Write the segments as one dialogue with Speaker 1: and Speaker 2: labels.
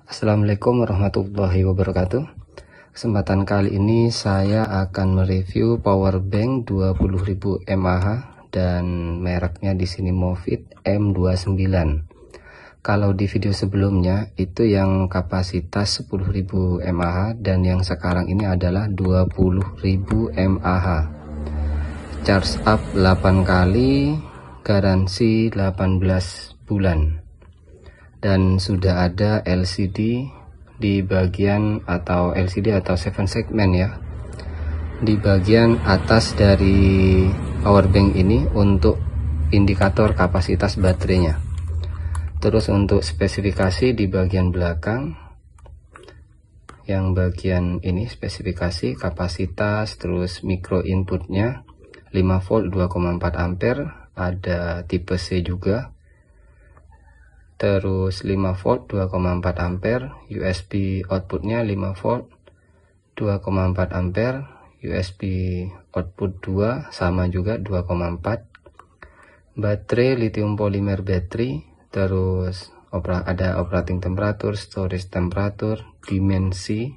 Speaker 1: Assalamualaikum warahmatullahi wabarakatuh. Kesempatan kali ini saya akan mereview power bank 20.000 mAh dan mereknya di sini Movit M29. Kalau di video sebelumnya itu yang kapasitas 10.000 mAh dan yang sekarang ini adalah 20.000 mAh. Charge up 8 kali, garansi 18 bulan. Dan sudah ada LCD di bagian atau LCD atau 7 segmen ya, di bagian atas dari power bank ini untuk indikator kapasitas baterainya. Terus untuk spesifikasi di bagian belakang, yang bagian ini spesifikasi kapasitas, terus micro inputnya 5 volt 2,4 ampere, ada tipe C juga. Terus 5 volt 2,4 ampere, USB outputnya 5 volt 2,4 ampere, USB output 2 sama juga 2,4. Baterai lithium polymer battery. Terus ada operating temperatur, storage temperatur, dimensi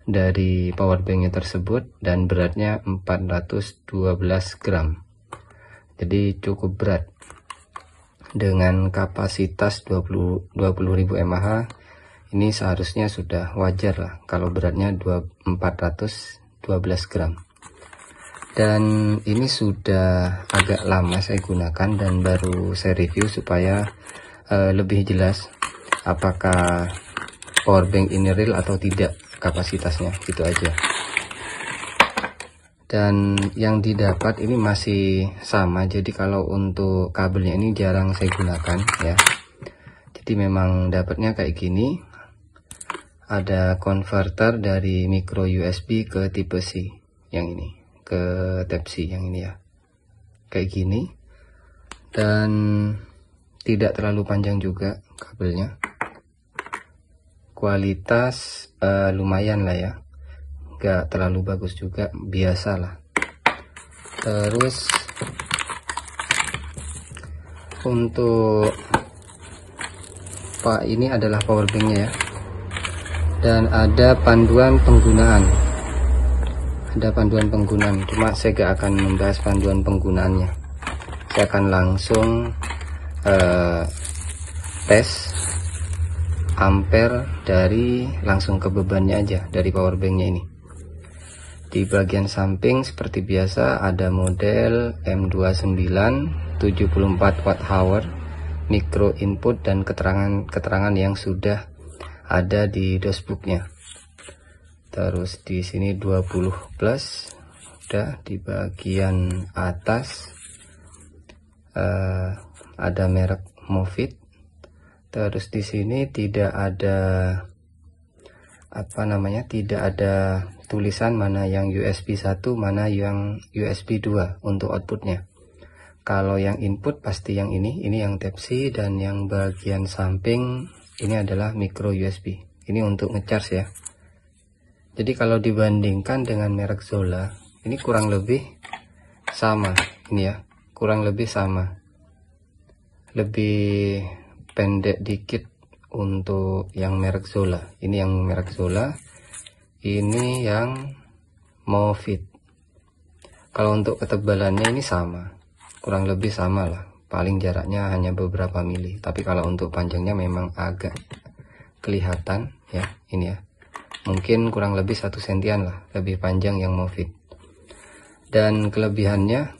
Speaker 1: dari power banknya tersebut, dan beratnya 412 gram, jadi cukup berat. Dengan kapasitas 20.000 mAh ini seharusnya sudah wajar lah kalau beratnya 412 gram. Dan ini sudah agak lama saya gunakan dan baru saya review supaya lebih jelas apakah power bank ini real atau tidak kapasitasnya, gitu aja. Dan yang didapat ini masih sama, jadi kalau untuk kabelnya ini jarang saya gunakan ya. Jadi memang dapatnya kayak gini, ada converter dari micro USB ke tipe C yang ini, ke Type C yang ini ya, kayak gini. Dan tidak terlalu panjang juga kabelnya, kualitas lumayan lah ya, gak terlalu bagus juga, biasalah. Terus untuk ini adalah power banknya ya, dan ada panduan penggunaan, cuma saya gak akan membahas panduan penggunaannya. Saya akan langsung tes ampere langsung ke bebannya aja dari power banknya ini. Di bagian samping seperti biasa ada model M29 74 Wh micro input dan keterangan yang sudah ada di dashboardnya. Terus di sini 20 plus, udah. Di bagian atas ada merek Movit. Terus di sini tidak ada tidak ada tulisan mana yang USB 1, mana yang USB 2 untuk outputnya. Kalau yang input pasti yang ini yang Type C, dan yang bagian samping ini adalah micro USB. Ini untuk ngecharge ya. Jadi kalau dibandingkan dengan merek Zola, ini kurang lebih sama ini ya, kurang lebih sama. Lebih pendek dikit untuk yang merek Zola. Ini yang merek Zola, ini yang Movit. Kalau untuk ketebalannya ini sama, kurang lebih sama lah, paling jaraknya hanya beberapa mili. Tapi kalau untuk panjangnya memang agak kelihatan ya, ini ya, mungkin kurang lebih 1 sentian lah lebih panjang yang Movit. Dan kelebihannya,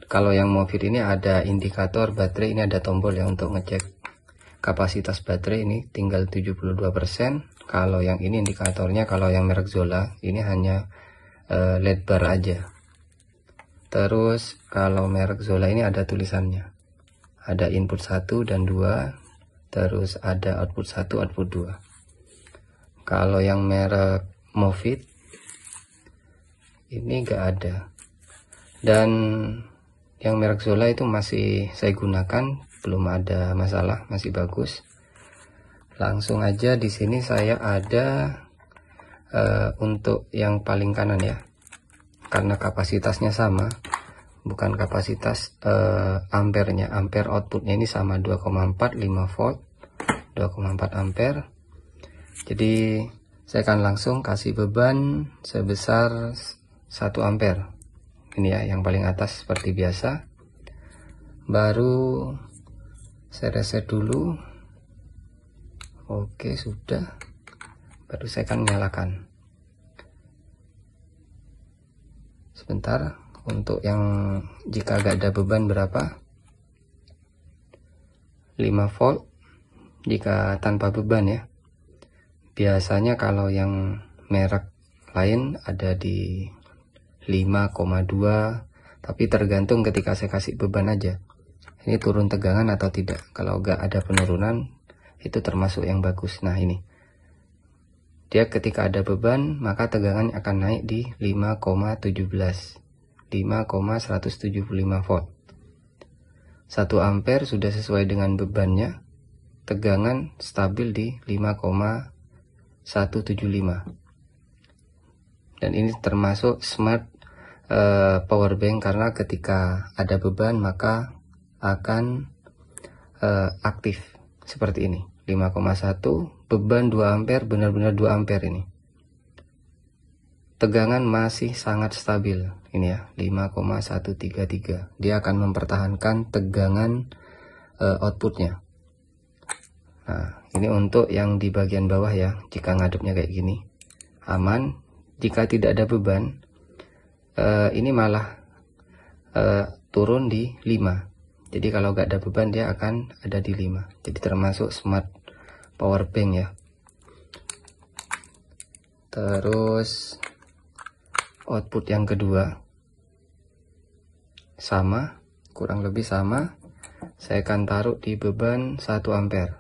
Speaker 1: kalau yang Movit ini ada indikator baterai, ini ada tombol ya untuk ngecek kapasitas baterai, ini tinggal 72%. Kalau yang ini indikatornya, kalau yang merek Zola ini hanya LED bar aja. Terus kalau merek Zola ini ada tulisannya, ada input 1 dan 2, terus ada output 1 output 2. Kalau yang merek Movit ini enggak ada. Dan yang merek Zola itu masih saya gunakan, belum ada masalah, masih bagus. Langsung aja di sini saya ada untuk yang paling kanan ya, karena kapasitasnya sama, bukan kapasitas ampernya, ampere outputnya ini sama 2,4 5 volt 2,4 ampere. Jadi saya akan langsung kasih beban sebesar 1 ampere. Ini ya yang paling atas seperti biasa. Baru saya reset dulu. Oke, sudah. Baru saya akan nyalakan. Sebentar, untuk yang jika gak ada beban berapa? 5 volt jika tanpa beban ya. Biasanya kalau yang merek lain ada di 5,2, tapi tergantung ketika saya kasih beban aja. Ini turun tegangan atau tidak. Kalau gak ada penurunan, itu termasuk yang bagus. Nah ini, dia ketika ada beban, maka tegangan akan naik di 5,17, 5,175 volt. 1 ampere sudah sesuai dengan bebannya, tegangan stabil di 5,175. Dan ini termasuk smart power bank, karena ketika ada beban maka akan aktif seperti ini. 5,1 beban 2 ampere, benar-benar 2 ampere ini. Tegangan masih sangat stabil. Ini ya, 5,133. Dia akan mempertahankan tegangan outputnya. Nah, ini untuk yang di bagian bawah ya. Jika ngadepnya kayak gini, aman. Jika tidak ada beban, ini malah turun di 5. Jadi kalau gak ada beban dia akan ada di 5. Jadi termasuk smart power bank ya. Terus output yang kedua sama, kurang lebih sama. Saya akan taruh di beban 1 ampere.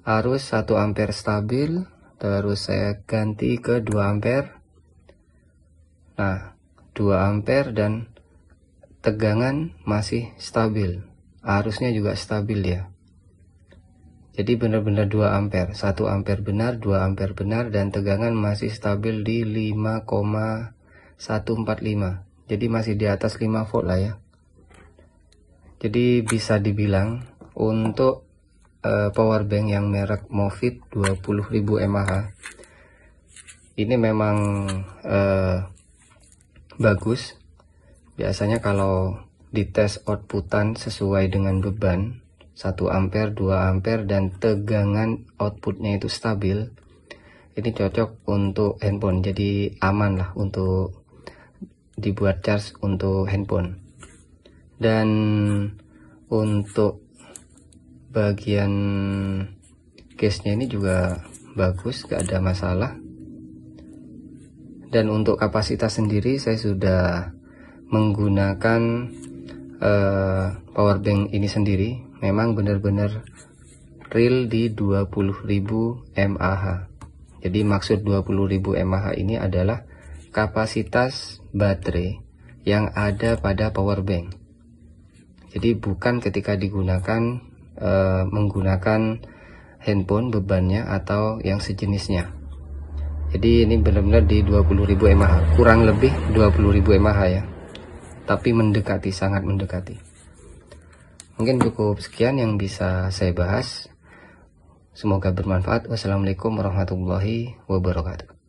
Speaker 1: Arus 1 ampere stabil. Terus saya ganti ke 2 ampere. Nah, 2 ampere dan tegangan masih stabil, arusnya juga stabil ya. Jadi benar-benar 2 ampere, 1 ampere benar, 2 ampere benar, dan tegangan masih stabil di 5,145. Jadi masih di atas 5 volt lah ya. Jadi bisa dibilang untuk power bank yang merek Movit 20.000 mAh ini memang bagus. Biasanya kalau dites outputan sesuai dengan beban 1 ampere, 2 ampere, dan tegangan outputnya itu stabil, ini cocok untuk handphone. Jadi aman lah untuk dibuat charge untuk handphone. Dan untuk bagian case-nya ini juga bagus, gak ada masalah. Dan untuk kapasitas sendiri saya sudah menggunakan power bank ini sendiri. Memang benar-benar real di 20.000 mAh. Jadi maksud 20.000 mAh ini adalah kapasitas baterai yang ada pada power bank. Jadi bukan ketika digunakan menggunakan handphone bebannya atau yang sejenisnya. Jadi ini benar-benar di 20.000 mAh, kurang lebih 20.000 mAh ya, tapi mendekati, sangat mendekati. Mungkin cukup sekian yang bisa saya bahas. Semoga bermanfaat. Wassalamualaikum warahmatullahi wabarakatuh.